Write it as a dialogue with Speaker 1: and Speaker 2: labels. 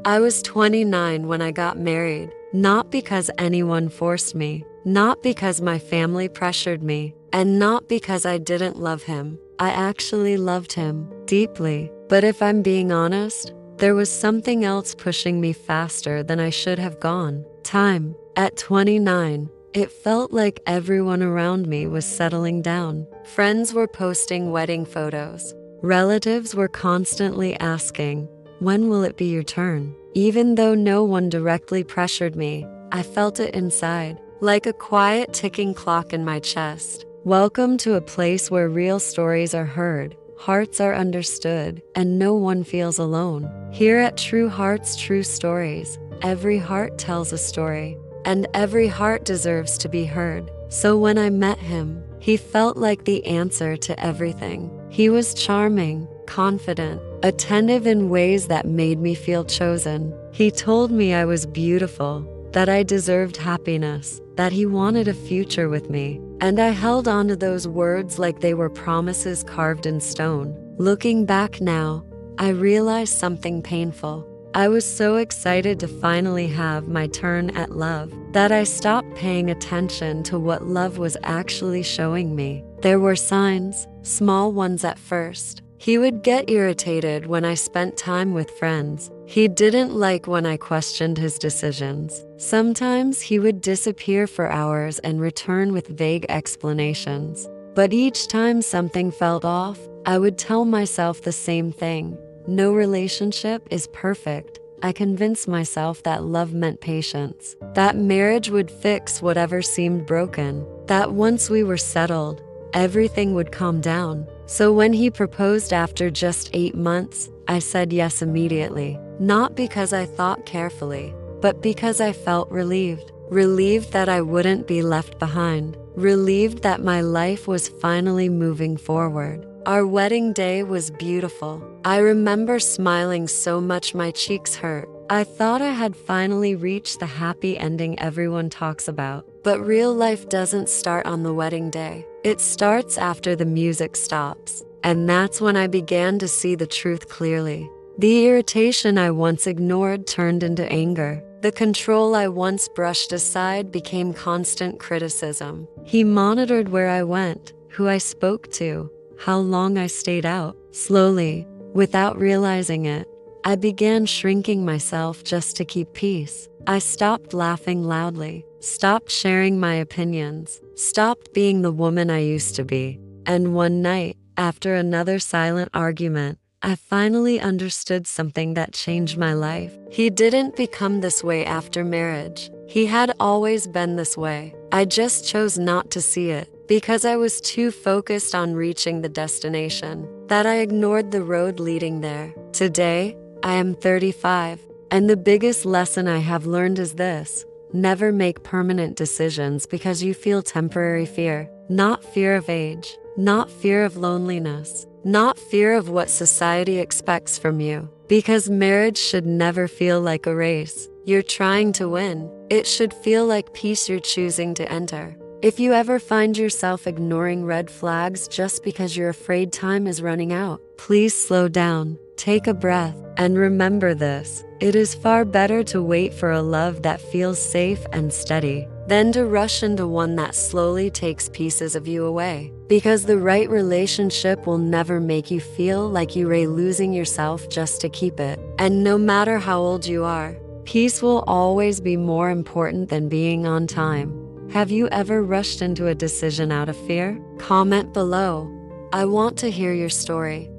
Speaker 1: I was 29 when I got married, not because anyone forced me, not because my family pressured me, and not because I didn't love him. I actually loved him deeply. But if I'm being honest, there was something else pushing me faster than I should have gone. Time. At 29, it felt like everyone around me was settling down. Friends were posting wedding photos. Relatives were constantly asking, "When will it be your turn?" Even though no one directly pressured me, I felt it inside, like a quiet ticking clock in my chest. Welcome to a place where real stories are heard, hearts are understood, and no one feels alone. Here at True Hearts, True Stories, every heart tells a story, and every heart deserves to be heard. So when I met him, he felt like the answer to everything. He was charming, confident, attentive in ways that made me feel chosen. He told me I was beautiful, that I deserved happiness, that he wanted a future with me. And I held on to those words like they were promises carved in stone. Looking back now, I realized something painful. I was so excited to finally have my turn at love that I stopped paying attention to what love was actually showing me. There were signs, small ones at first. He would get irritated when I spent time with friends. He didn't like when I questioned his decisions. Sometimes he would disappear for hours and return with vague explanations. But each time something felt off, I would tell myself the same thing. No relationship is perfect. I convinced myself that love meant patience, that marriage would fix whatever seemed broken, that once we were settled, everything would calm down. So when he proposed after just 8 months, I said yes immediately. Not because I thought carefully, but because I felt relieved. Relieved that I wouldn't be left behind. Relieved that my life was finally moving forward. Our wedding day was beautiful. I remember smiling so much my cheeks hurt. I thought I had finally reached the happy ending everyone talks about. But real life doesn't start on the wedding day. It starts after the music stops. And that's when I began to see the truth clearly. The irritation I once ignored turned into anger. The control I once brushed aside became constant criticism. He monitored where I went, who I spoke to, how long I stayed out. Slowly, without realizing it, I began shrinking myself just to keep peace. I stopped laughing loudly, stopped sharing my opinions, stopped being the woman I used to be. And one night, after another silent argument, I finally understood something that changed my life. He didn't become this way after marriage. He had always been this way. I just chose not to see it because I was too focused on reaching the destination that I ignored the road leading there. Today, I am 35, and the biggest lesson I have learned is this: never make permanent decisions because you feel temporary fear. Not fear of age, not fear of loneliness, not fear of what society expects from you. Because marriage should never feel like a race you're trying to win. It should feel like peace you're choosing to enter. If you ever find yourself ignoring red flags just because you're afraid time is running out, please slow down, take a breath, and remember this: it is far better to wait for a love that feels safe and steady than to rush into one that slowly takes pieces of you away. Because the right relationship will never make you feel like you are losing yourself just to keep it. And no matter how old you are, peace will always be more important than being on time. Have you ever rushed into a decision out of fear? Comment below. I want to hear your story.